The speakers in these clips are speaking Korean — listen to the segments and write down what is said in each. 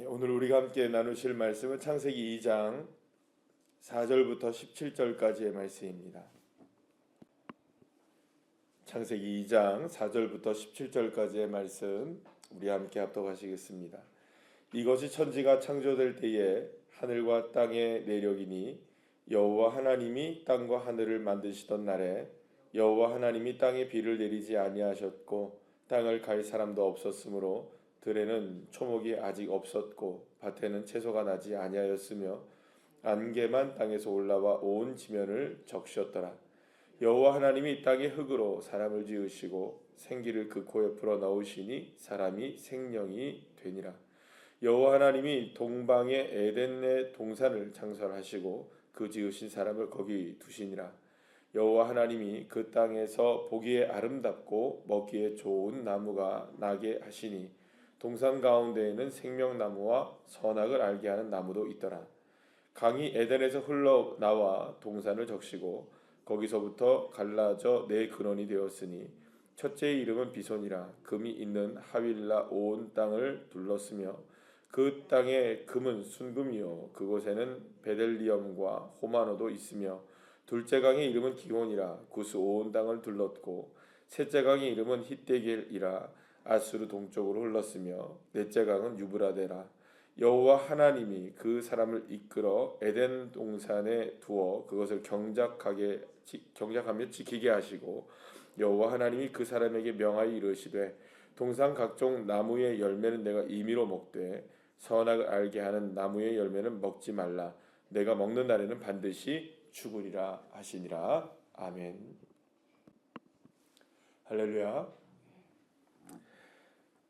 오늘 우리가 함께 나누실 말씀은 창세기 2장 4절부터 17절까지의 말씀입니다. 창세기 2장 4절부터 17절까지의 말씀 우리 함께 합독하시겠습니다. 이것이 천지가 창조될 때에 하늘과 땅의 내력이니 여호와 하나님이 땅과 하늘을 만드시던 날에 여호와 하나님이 땅에 비를 내리지 아니하셨고 땅을 갈 사람도 없었으므로 들에는 초목이 아직 없었고 밭에는 채소가 나지 아니하였으며 안개만 땅에서 올라와 온 지면을 적셨더라. 여호와 하나님이 땅의 흙으로 사람을 지으시고 생기를 그 코에 불어 넣으시니 사람이 생명이 되니라. 여호와 하나님이 동방의 에덴의 동산을 창설하시고 그 지으신 사람을 거기 두시니라. 여호와 하나님이 그 땅에서 보기에 아름답고 먹기에 좋은 나무가 나게 하시니 동산 가운데에는 생명나무와 선악을 알게 하는 나무도 있더라. 강이 에덴에서 흘러나와 동산을 적시고 거기서부터 갈라져 네 근원이 되었으니 첫째의 이름은 비손이라. 금이 있는 하윌라 온 땅을 둘렀으며 그 땅의 금은 순금이요 그곳에는 베델리엄과 호마노도 있으며 둘째 강의 이름은 기온이라. 구스 온 땅을 둘렀고 셋째 강의 이름은 hitdegel이라. 아수르 동쪽으로 흘렀으며 넷째 강은 유브라데라. 여호와 하나님이 그 사람을 이끌어 에덴 동산에 두어 그것을 경작하며 지키게 하시고 여호와 하나님이 그 사람에게 명하여 이르시되 동산 각종 나무의 열매는 내가 임의로 먹되 선악을 알게 하는 나무의 열매는 먹지 말라. 내가 먹는 날에는 반드시 죽으리라 하시니라. 아멘. 할렐루야.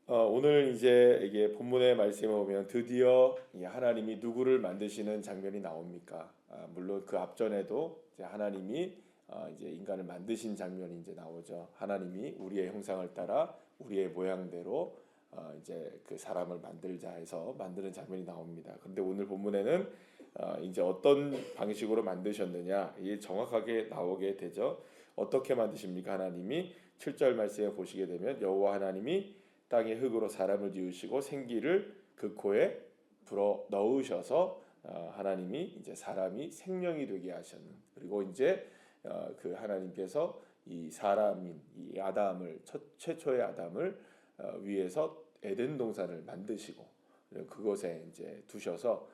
오늘 이제 이게 본문의 말씀에 보면 드디어 하나님이 누구를 만드시는 장면이 나옵니까? 물론 그 앞전에도 이제 하나님이 이제 인간을 만드신 장면이 이제 나오죠. 하나님이 우리의 형상을 따라 우리의 모양대로 이제 그 사람을 만들자 해서 만드는 장면이 나옵니다. 그런데 오늘 본문에는 이제 어떤 방식으로 만드셨느냐 이게 정확하게 나오게 되죠. 어떻게 만드십니까? 하나님이 7절 말씀에 보시게 되면 여호와 하나님이 땅의 흙으로 사람을 지으시고 생기를 그 코에 불어 넣으셔서 하나님이 이제 사람이 생명이 되게 하셨는. 그리고 이제 그 하나님께서 이 사람인 이 아담을 최초의 아담을 위해서 에덴 동산을 만드시고 그곳에 이제 두셔서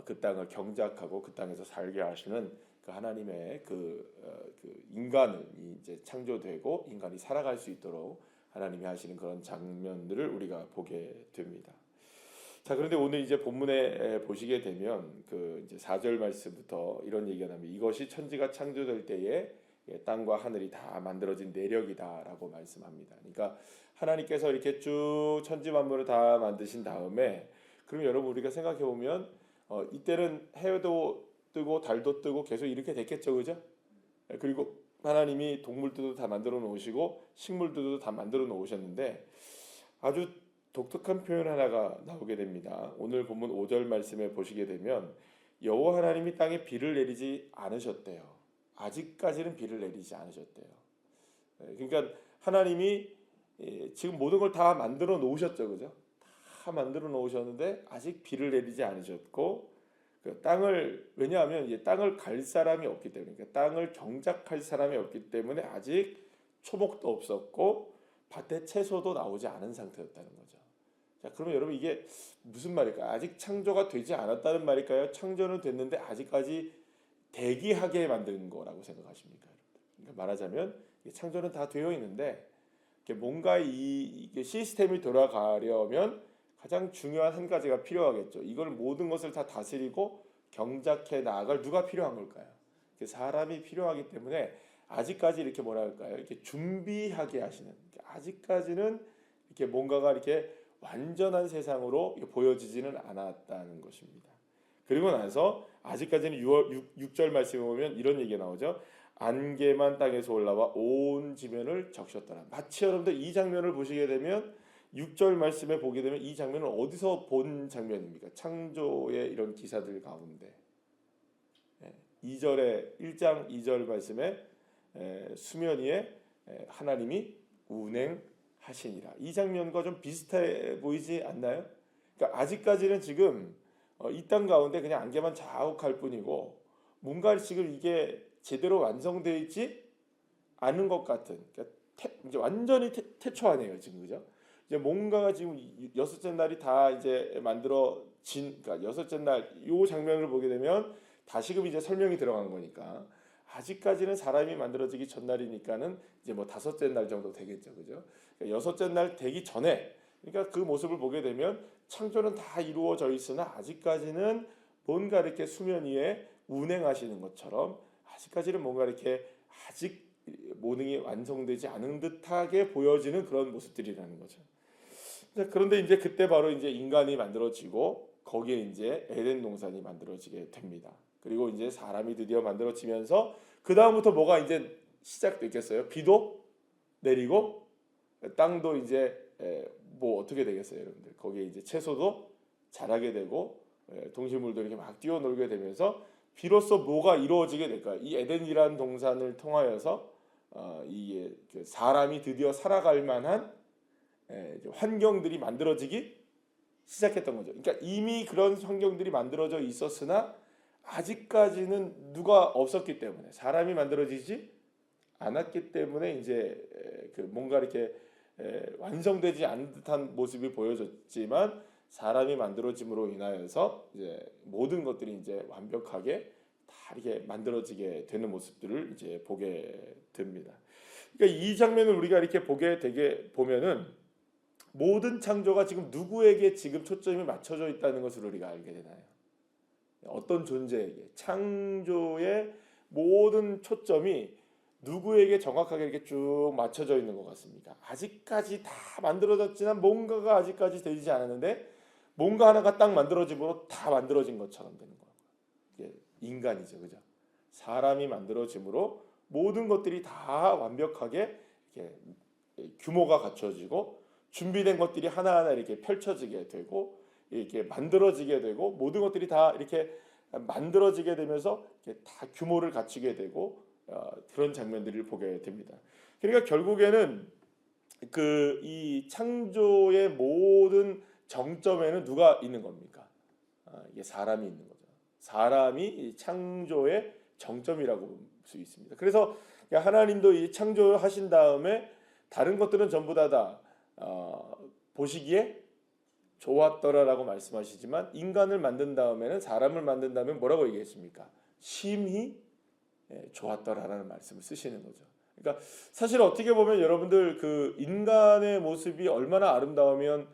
그 땅을 경작하고 그 땅에서 살게 하시는 그 하나님의 그 인간을 이제 창조되고 인간이 살아갈 수 있도록 하나님이 하시는 그런 장면들을 우리가 보게 됩니다. 자, 그런데 오늘 이제 본문에 보시게 되면 그 이제 4절 말씀부터 이런 얘기가 나옵니다. 이것이 천지가 창조될 때에 땅과 하늘이 다 만들어진 내력이다라고 말씀합니다. 그러니까 하나님께서 이렇게 쭉 천지 만물을 다 만드신 다음에 그럼 여러분 우리가 생각해 보면 이때는 해도 뜨고 달도 뜨고 계속 이렇게 됐겠죠, 그죠? 그리고 하나님이 동물들도 다 만들어 놓으시고 식물들도 다 만들어 놓으셨는데 아주 독특한 표현 하나가 나오게 됩니다. 오늘 본문 5절 말씀에 보시게 되면 여호와 하나님이 땅에 비를 내리지 않으셨대요. 아직까지는 비를 내리지 않으셨대요. 그러니까 하나님이 지금 모든 걸 다 만들어 놓으셨죠, 그죠? 다 만들어 놓으셨는데 아직 비를 내리지 않으셨고 그 땅을 왜냐하면 이제 땅을 갈 사람이 없기 때문에 그러니까 땅을 경작할 사람이 없기 때문에 아직 초목도 없었고 밭에 채소도 나오지 않은 상태였다는 거죠. 자, 그러면 여러분 이게 무슨 말일까요? 아직 창조가 되지 않았다는 말일까요? 창조는 됐는데 아직까지 대기하게 만든 거라고 생각하십니까? 그러니까 말하자면 창조는 다 되어 있는데 뭔가 이게 시스템이 돌아가려면 가장 중요한 한 가지가 필요하겠죠. 이걸 모든 것을 다 다스리고 경작해 나아갈 누가 필요한 걸까요? 사람이 필요하기 때문에 아직까지 이렇게 뭐랄까요? 이렇게 준비하게 하시는. 아직까지는 이렇게 뭔가가 이렇게 완전한 세상으로 보여지지는 않았다는 것입니다. 그리고 나서 아직까지는 6절 말씀에 보면 이런 얘기가 나오죠. 안개만 땅에서 올라와 온 지면을 적셨더라. 마치 여러분들 이 장면을 보시게 되면 6절 말씀에 보게 되면 이 장면은 어디서 본 장면입니까? 창조의 이런 기사들 가운데 2절에 1장 2절 말씀에 수면 위에 하나님이 운행하시니라. 이 장면과 좀 비슷해 보이지 않나요? 그러니까 아직까지는 지금 이 땅 가운데 그냥 안개만 자욱할 뿐이고 뭔가 지금 이게 제대로 완성되어 있지 않은 것 같은, 그러니까 이제 완전히 태초하네요 지금, 그죠? 이제 뭔가가 지금 여섯째 날이 다 이제 만들어진, 그러니까 여섯째 날 요 장면을 보게 되면 다시금 이제 설명이 들어간 거니까 아직까지는 사람이 만들어지기 전날이니까는 이제 뭐 다섯째 날 정도 되겠죠, 그죠? 그러니까 여섯째 날 되기 전에, 그러니까 그 모습을 보게 되면 창조는 다 이루어져 있으나 아직까지는 뭔가 이렇게 수면 위에 운행하시는 것처럼 아직까지는 뭔가 이렇게 아직 모든 게 완성되지 않은 듯하게 보여지는 그런 모습들이라는 거죠. 그런데 이제 그때 바로 이제 인간이 만들어지고 거기에 이제 에덴 동산이 만들어지게 됩니다. 그리고 이제 사람이 드디어 만들어지면서 그 다음부터 뭐가 이제 시작됐겠어요? 비도 내리고 땅도 이제 뭐 어떻게 되겠어요, 여러분들? 거기에 이제 채소도 자라게 되고 동식물도 이렇게 막 뛰어놀게 되면서 비로소 뭐가 이루어지게 될까요? 이 에덴이라는 동산을 통하여서 이 사람이 드디어 살아갈 만한 환경들이 만들어지기 시작했던 거죠. 그러니까 이미 그런 환경들이 만들어져 있었으나 아직까지는 누가 없었기 때문에, 사람이 만들어지지 않았기 때문에 이제 그 뭔가 이렇게 완성되지 않은 듯한 모습이 보여졌지만 사람이 만들어짐으로 인하여서 이제 모든 것들이 이제 완벽하게 다 이렇게 만들어지게 되는 모습들을 이제 보게 됩니다. 그러니까 이 장면을 우리가 이렇게 보게 되게 보면은 모든 창조가 지금 누구에게 지금 초점이 맞춰져 있다는 것을 우리가 알게 되나요? 어떤 존재에게, 창조의 모든 초점이 누구에게 정확하게 이렇게 쭉 맞춰져 있는 것 같습니까? 아직까지 다 만들어졌지만 뭔가가 아직까지 되지 않았는데 뭔가 하나가 딱 만들어짐으로 다 만들어진 것처럼 되는 거예요. 이게 인간이죠, 그죠? 사람이 만들어짐으로 모든 것들이 다 완벽하게 이렇게 규모가 갖춰지고 준비된 것들이 하나하나 이렇게 펼쳐지게 되고 이렇게 만들어지게 되고 모든 것들이 다 이렇게 만들어지게 되면서 이렇게 다 규모를 갖추게 되고 그런 장면들을 보게 됩니다. 그러니까 결국에는 그 이 창조의 모든 정점에는 누가 있는 겁니까? 이게 사람이 있는 거죠. 사람이 이 창조의 정점이라고 볼 수 있습니다. 그래서 하나님도 이 창조하신 다음에 다른 것들은 전부 다 보시기에 좋았더라라고 말씀하시지만 인간을 만든 다음에는, 사람을 만든 다음에 뭐라고 얘기했습니까? 심히 좋았더라라는 말씀을 쓰시는 거죠. 그러니까 사실 어떻게 보면 여러분들 그 인간의 모습이 얼마나 아름다우면,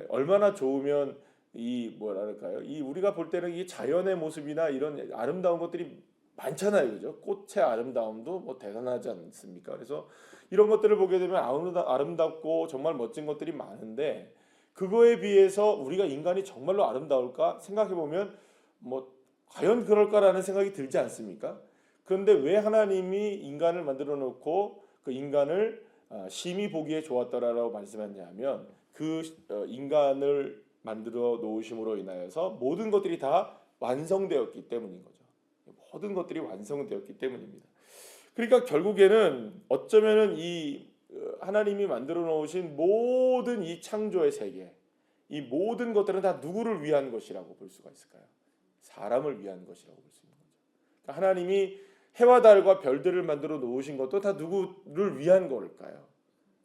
얼마나 좋으면 이 뭐랄까요? 이 우리가 볼 때는 이 자연의 모습이나 이런 아름다운 것들이 많잖아요, 그죠? 꽃의 아름다움도 뭐 대단하지 않습니까? 그래서 이런 것들을 보게 되면 아름답고 정말 멋진 것들이 많은데 그거에 비해서 우리가 인간이 정말로 아름다울까 생각해 보면 뭐 과연 그럴까라는 생각이 들지 않습니까? 그런데 왜 하나님이 인간을 만들어 놓고 그 인간을 심히 보기에 좋았더라라고 말씀했냐면 그 인간을 만들어 놓으심으로 인하여서 모든 것들이 다 완성되었기 때문인 거죠. 모든 것들이 완성되었기 때문입니다. 그러니까 결국에는 어쩌면은 이 하나님이 만들어 놓으신 모든 이 창조의 세계, 이 모든 것들은 다 누구를 위한 것이라고 볼 수가 있을까요? 사람을 위한 것이라고 볼 수 있는 거죠. 그러니까 하나님이 해와 달과 별들을 만들어 놓으신 것도 다 누구를 위한 걸까요?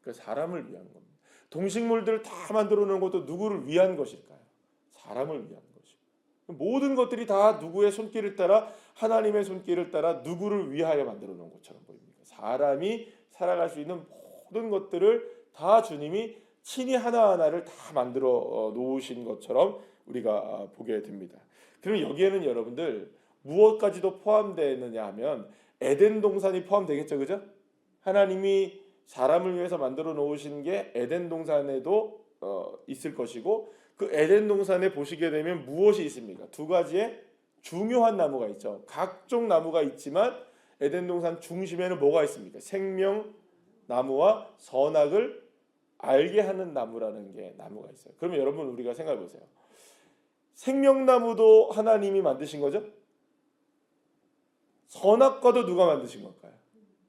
그러니까 사람을 위한 겁니다. 동식물들을 다 만들어 놓은 것도 누구를 위한 것일까요? 사람을 위한 것이고, 모든 것들이 다 누구의 손길을 따라, 하나님의 손길을 따라 누구를 위하여 만들어 놓은 것처럼 보입니다. 사람이 살아갈 수 있는 모든 것들을 다 주님이 친히 하나하나를 다 만들어 놓으신 것처럼 우리가 보게 됩니다. 그럼 여기에는 여러분들 무엇까지도 포함되느냐 하면 에덴 동산이 포함되겠죠, 그죠? 하나님이 사람을 위해서 만들어 놓으신 게 에덴 동산에도 있을 것이고, 그 에덴 동산에 보시게 되면 무엇이 있습니까? 두 가지의 중요한 나무가 있죠. 각종 나무가 있지만 에덴 동산 중심에는 뭐가 있습니까? 생명 나무와 선악을 알게 하는 나무라는 게 나무가 있어요. 그러면 여러분 우리가 생각해 보세요. 생명나무도 하나님이 만드신 거죠? 선악과도 누가 만드신 걸까요?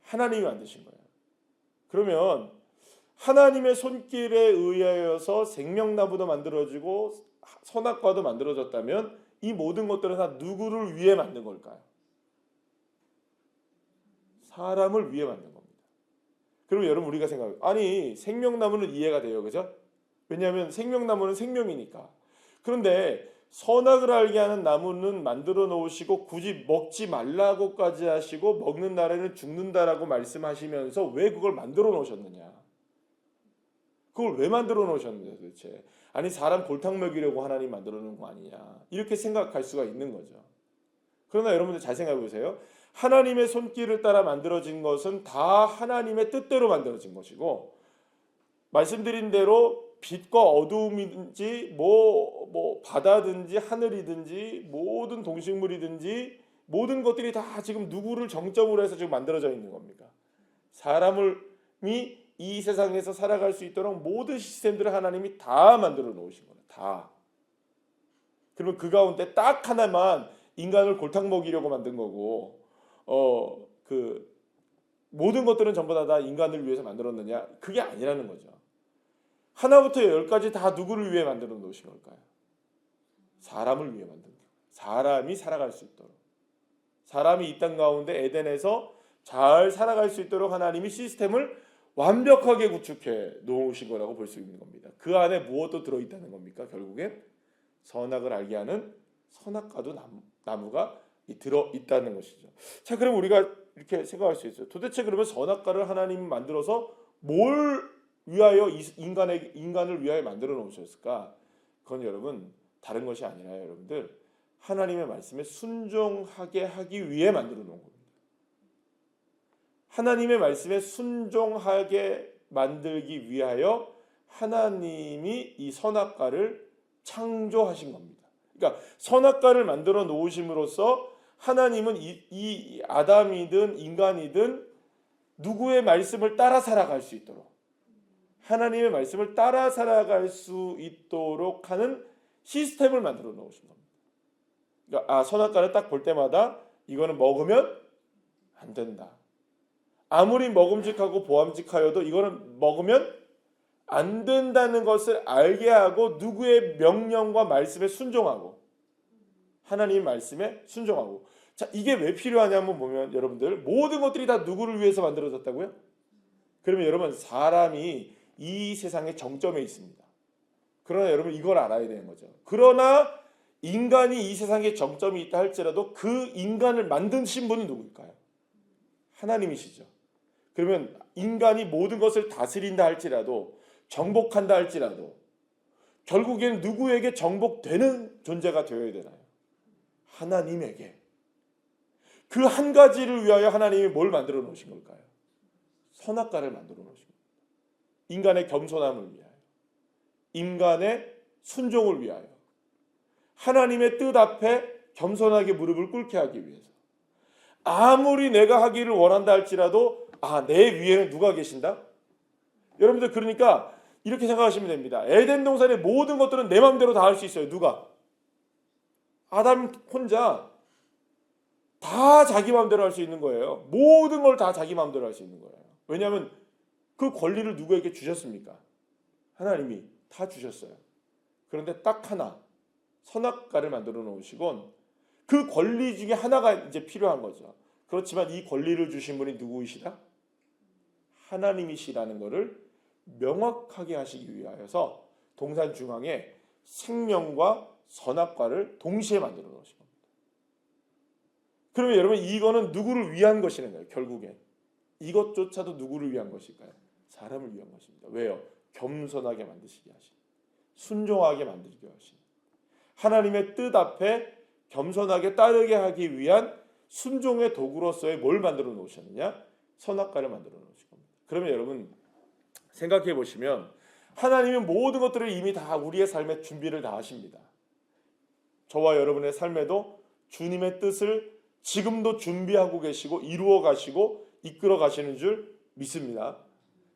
하나님이 만드신 거예요. 그러면 하나님의 손길에 의하여서 생명나무도 만들어지고 선악과도 만들어졌다면 이 모든 것들은 다 누구를 위해 만든 걸까요? 사람을 위해 만든 겁니다. 그럼 여러분 우리가 생각해요. 아니 생명나무는 이해가 돼요. 그죠? 왜냐하면 생명나무는 생명이니까. 그런데 선악을 알게 하는 나무는 만들어 놓으시고 굳이 먹지 말라고까지 하시고 먹는 날에는 죽는다라고 말씀하시면서 왜 그걸 만들어 놓으셨느냐? 그걸 왜 만들어 놓으셨느냐 도대체? 아니 사람 골탕 먹이려고 하나님 만들어 놓은 거 아니냐? 이렇게 생각할 수가 있는 거죠. 그러나 여러분들 잘 생각해 보세요. 하나님의 손길을 따라 만들어진 것은 다 하나님의 뜻대로 만들어진 것이고 말씀드린 대로 빛과 어두움이든지 뭐 바다든지 하늘이든지 모든 동식물이든지 모든 것들이 다 지금 누구를 정점으로 해서 지금 만들어져 있는 겁니까? 사람이 이 세상에서 살아갈 수 있도록 모든 시스템들을 하나님이 다 만들어 놓으신 거예요. 다. 그러면 그 가운데 딱 하나만 인간을 골탕 먹이려고 만든 거고 그 모든 것들은 전부 다 인간을 위해서 만들었느냐? 그게 아니라는 거죠. 하나부터 열까지 다 누구를 위해 만들어 놓으신 걸까요? 사람을 위해 만든 거예요. 사람이 살아갈 수 있도록. 사람이 이 땅 가운데 에덴에서 잘 살아갈 수 있도록 하나님이 시스템을 완벽하게 구축해 놓으신 거라고 볼 수 있는 겁니다. 그 안에 무엇도 들어있다는 겁니까? 결국엔 선악을 알게 하는 선악과도 나무가 들어있다는 것이죠. 자, 그럼 우리가 이렇게 생각할 수 있어요. 도대체 그러면 선악과를 하나님이 만들어서 뭘 위하여 인간을 위하여 만들어 놓으셨을까? 그건 여러분 다른 것이 아니라 여러분들 하나님의 말씀에 순종하게 하기 위해 만들어 놓은 겁니다. 하나님의 말씀에 순종하게 만들기 위하여 하나님이 이 선악과를 창조하신 겁니다. 그러니까 선악과를 만들어 놓으심으로써 하나님은 이 아담이든 인간이든 누구의 말씀을 따라 살아갈 수 있도록 하나님의 말씀을 따라 살아갈 수 있도록 하는 시스템을 만들어 놓으신 겁니다. 그러니까 선악과를 딱 볼 때마다 이거는 먹으면 안 된다. 아무리 먹음직하고 보암직하여도 이거는 먹으면 안 된다는 것을 알게 하고 누구의 명령과 말씀에 순종하고 하나님의 말씀에 순종하고 자 이게 왜 필요하냐면 보면 여러분들 모든 것들이 다 누구를 위해서 만들어졌다고요? 그러면 여러분 사람이 이 세상의 정점에 있습니다. 그러나 여러분 이걸 알아야 되는 거죠. 그러나 인간이 이 세상의 정점이 있다 할지라도 그 인간을 만드신 분이 누구일까요? 하나님이시죠. 그러면 인간이 모든 것을 다스린다 할지라도 정복한다 할지라도 결국에는 누구에게 정복되는 존재가 되어야 되나요? 하나님에게. 그 한 가지를 위하여 하나님이 뭘 만들어 놓으신 걸까요? 선악과를 만들어 놓으신 겁니다. 인간의 겸손함을 위하여 인간의 순종을 위하여 하나님의 뜻 앞에 겸손하게 무릎을 꿇게 하기 위해서 아무리 내가 하기를 원한다 할지라도 내 위에는 누가 계신다? 여러분들 그러니까 이렇게 생각하시면 됩니다. 에덴 동산의 모든 것들은 내 마음대로 다 할 수 있어요. 누가? 아담 혼자 다 자기 마음대로 할 수 있는 거예요. 모든 걸 다 자기 마음대로 할 수 있는 거예요. 왜냐하면 그 권리를 누구에게 주셨습니까? 하나님이 다 주셨어요. 그런데 딱 하나 선악과를 만들어 놓으시곤 그 권리 중에 하나가 이제 필요한 거죠. 그렇지만 이 권리를 주신 분이 누구이시다? 하나님이시라는 것을 명확하게 하시기 위하여서 동산 중앙에 생명과 선악과를 동시에 만들어 놓으신 겁니다. 그러면 여러분 이거는 누구를 위한 것이는 거예요. 결국엔 이것조차도 누구를 위한 것일까요? 사람을 위한 것입니다. 왜요? 겸손하게 만드시게 하신 순종하게 만들게 하신 하나님의 뜻 앞에 겸손하게 따르게 하기 위한 순종의 도구로서의 뭘 만들어 놓으셨느냐? 선악과를 만들어 놓으신 겁니다. 그러면 여러분 생각해 보시면 하나님은 모든 것들을 이미 다 우리의 삶에 준비를 다 하십니다. 저와 여러분의 삶에도 주님의 뜻을 지금도 준비하고 계시고 이루어 가시고 이끌어 가시는 줄 믿습니다.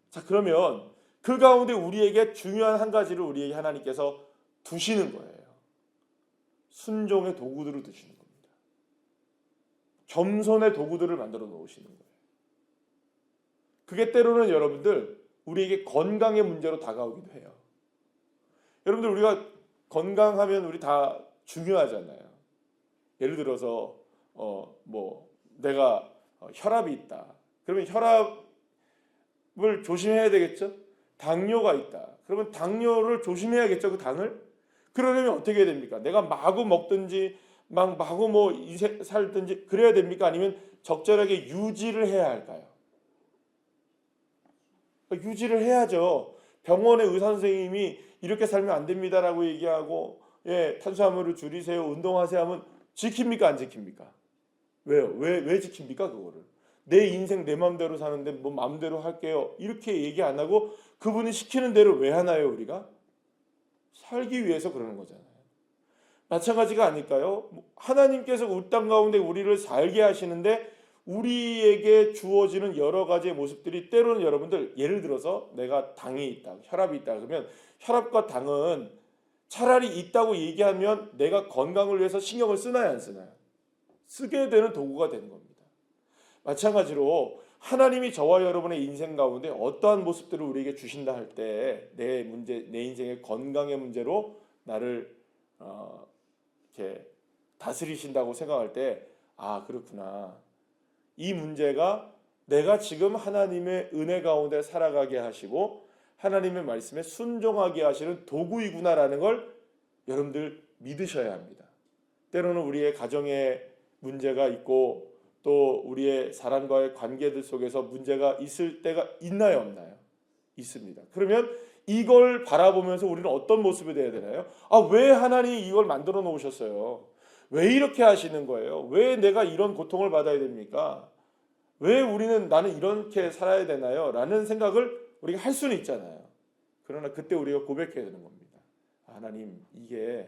자, 그러면 그 가운데 우리에게 중요한 한 가지를 우리에게 하나님께서 두시는 거예요. 순종의 도구들을 두시는 겁니다. 겸손의 도구들을 만들어 놓으시는 거예요. 그게 때로는 여러분들 우리에게 건강의 문제로 다가오기도 해요. 여러분들 우리가 건강하면 우리 다 중요하잖아요. 예를 들어서 뭐 내가 혈압이 있다. 그러면 혈압을 조심해야 되겠죠? 당뇨가 있다. 그러면 당뇨를 조심해야겠죠, 그 당을? 그러려면 어떻게 해야 됩니까? 내가 마구 먹든지 마구 뭐 살든지 그래야 됩니까? 아니면 적절하게 유지를 해야 할까요? 유지를 해야죠. 병원의 의사 선생님이 이렇게 살면 안 됩니다라고 얘기하고 탄수화물을 줄이세요, 운동하세요 하면 지킵니까, 안 지킵니까? 왜요? 왜 지킵니까, 그거를? 내 인생 내 마음대로 사는데 뭐 마음대로 할게요 이렇게 얘기 안 하고 그분이 시키는 대로 왜 하나요? 우리가 살기 위해서 그러는 거잖아요. 마찬가지가 아닐까요? 하나님께서 우리 땅 가운데 우리를 살게 하시는데 우리에게 주어지는 여러 가지의 모습들이 때로는 여러분들 예를 들어서 내가 당이 있다, 혈압이 있다 그러면 혈압과 당은 차라리 있다고 얘기하면 내가 건강을 위해서 신경을 쓰나요, 안 쓰나요? 쓰게 되는 도구가 되는 겁니다. 마찬가지로 하나님이 저와 여러분의 인생 가운데 어떠한 모습들을 우리에게 주신다 할 때 내 인생의 건강의 문제로 나를 이렇게 다스리신다고 생각할 때 그렇구나. 이 문제가 내가 지금 하나님의 은혜 가운데 살아가게 하시고 하나님의 말씀에 순종하게 하시는 도구이구나라는 걸 여러분들 믿으셔야 합니다. 때로는 우리의 가정에 문제가 있고 또 우리의 사람과의 관계들 속에서 문제가 있을 때가 있나요, 없나요? 있습니다. 그러면 이걸 바라보면서 우리는 어떤 모습이 되어야 되나요? 왜 하나님이 이걸 만들어 놓으셨어요? 왜 이렇게 하시는 거예요? 왜 내가 이런 고통을 받아야 됩니까? 왜 나는 이렇게 살아야 되나요? 라는 생각을 우리가 할 수는 있잖아요. 그러나 그때 우리가 고백해야 되는 겁니다. 하나님, 이게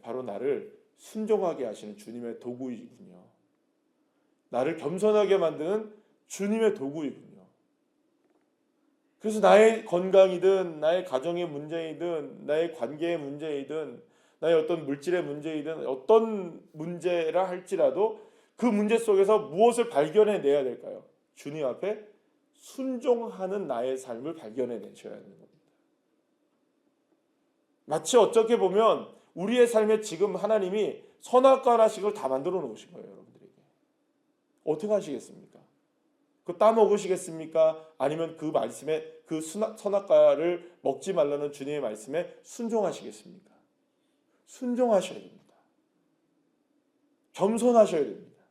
바로 나를 순종하게 하시는 주님의 도구이군요. 나를 겸손하게 만드는 주님의 도구이군요. 그래서 나의 건강이든 나의 가정의 문제이든 나의 관계의 문제이든 나의 어떤 물질의 문제이든 어떤 문제라 할지라도 그 문제 속에서 무엇을 발견해내야 될까요? 주님 앞에 순종하는 나의 삶을 발견해내셔야 하는 겁니다. 마치 어떻게 보면 우리의 삶에 지금 하나님이 선악과 하나씩을 다 만들어 놓으신 거예요. 여러분들에게. 어떻게 하시겠습니까? 그거 따먹으시겠습니까? 아니면 그 말씀에 그 선악과를 먹지 말라는 주님의 말씀에 순종하시겠습니까? 순종하셔야 됩니다. 겸손하셔야 됩니다.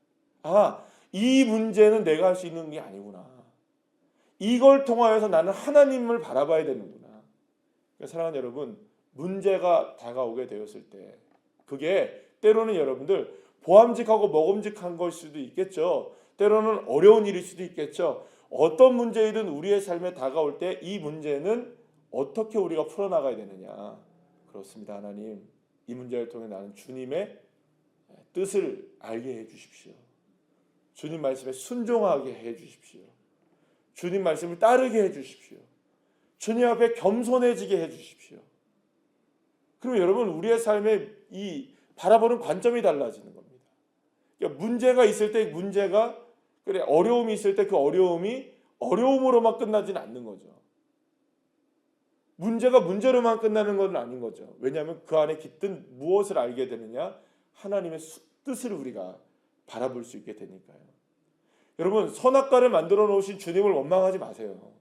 이 문제는 내가 할 수 있는 게 아니구나. 이걸 통하여서 나는 하나님을 바라봐야 되는구나. 그러니까 사랑하는 여러분, 문제가 다가오게 되었을 때 그게 때로는 여러분들 보암직하고 먹음직한 걸 수도 있겠죠. 때로는 어려운 일일 수도 있겠죠. 어떤 문제이든 우리의 삶에 다가올 때 이 문제는 어떻게 우리가 풀어나가야 되느냐. 그렇습니다. 하나님, 이 문제를 통해 나는 주님의 뜻을 알게 해주십시오. 주님 말씀에 순종하게 해주십시오. 주님 말씀을 따르게 해주십시오. 주님 앞에 겸손해지게 해주십시오. 그러면 여러분 우리의 삶에 이 바라보는 관점이 달라지는 겁니다. 그러니까 문제가 있을 때 문제가 어려움이 있을 때 그 어려움이 어려움으로만 끝나지는 않는 거죠. 문제가 문제로만 끝나는 건 아닌 거죠. 왜냐하면 그 안에 깃든 무엇을 알게 되느냐? 하나님의 뜻을 우리가 바라볼 수 있게 되니까요. 여러분 선악과를 만들어 놓으신 주님을 원망하지 마세요.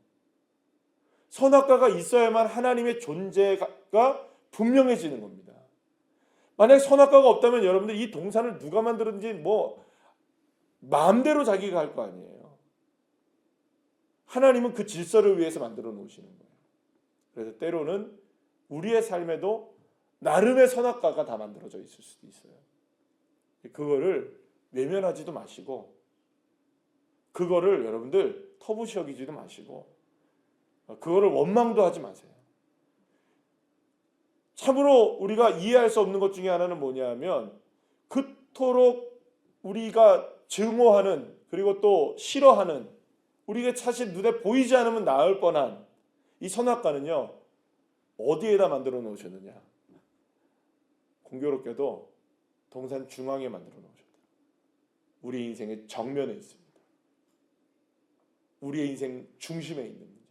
선악과가 있어야만 하나님의 존재가 분명해지는 겁니다. 만약 선악과가 없다면 여러분들 이 동산을 누가 만들었는지 마음대로 자기가 할 거 아니에요. 하나님은 그 질서를 위해서 만들어 놓으시는 거예요. 그래서 때로는 우리의 삶에도 나름의 선악과가 다 만들어져 있을 수도 있어요. 그거를 외면하지도 마시고 그거를 여러분들 터부시 여기지도 마시고 그거를 원망도 하지 마세요. 참으로 우리가 이해할 수 없는 것 중에 하나는 뭐냐면 그토록 우리가 증오하는 그리고 또 싫어하는 우리가 사실 눈에 보이지 않으면 나을 뻔한 이 선악과는요. 어디에다 만들어 놓으셨느냐. 공교롭게도 동산 중앙에 만들어 놓으셨다. 우리 인생의 정면에 있습니다. 우리의 인생 중심에 있는 문제들이.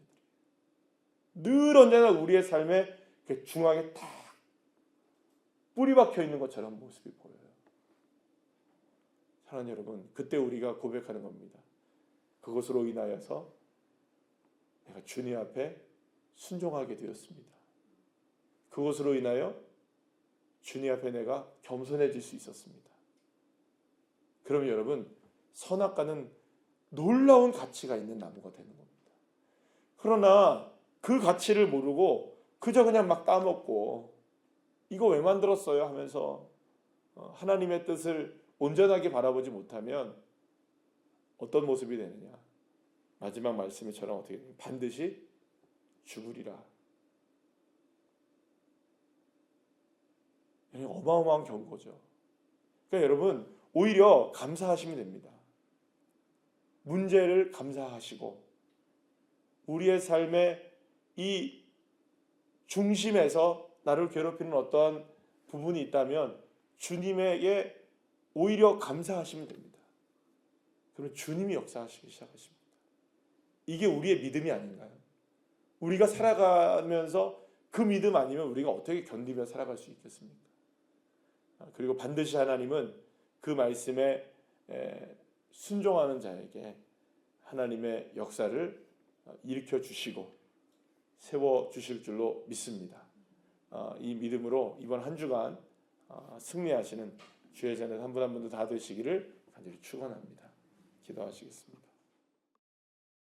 늘 언제나 우리의 삶의 그 중앙에 딱 뿌리 박혀 있는 것처럼 모습이 보여요. 사랑하는 여러분, 그때 우리가 고백하는 겁니다. 그것으로 인하여서 내가 주님 앞에 순종하게 되었습니다. 그것으로 인하여 주님 앞에 내가 겸손해질 수 있었습니다. 그러면 여러분, 선악과는 놀라운 가치가 있는 나무가 되는 겁니다. 그러나 그 가치를 모르고 그저 그냥 막 따먹고 이거 왜 만들었어요 하면서 하나님의 뜻을 온전하게 바라보지 못하면 어떤 모습이 되느냐? 마지막 말씀처럼 어떻게 되냐? 반드시 죽으리라. 어마어마한 경고죠. 그러니까 여러분, 오히려 감사하시면 됩니다. 문제를 감사하시고 우리의 삶의 이 중심에서 나를 괴롭히는 어떠한 부분이 있다면 주님에게 오히려 감사하시면 됩니다. 그러면 주님이 역사하시기 시작하십니다. 이게 우리의 믿음이 아닌가요? 우리가 살아가면서 그 믿음 아니면 우리가 어떻게 견디며 살아갈 수 있겠습니까? 그리고 반드시 하나님은 그 말씀에 순종하는 자에게 하나님의 역사를 일으켜 주시고 세워 주실 줄로 믿습니다. 이 믿음으로 이번 한 주간 승리하시는 주의 자녀 한 분 한 분도 다 되시기를 간절히 축원합니다. 기도하시겠습니다.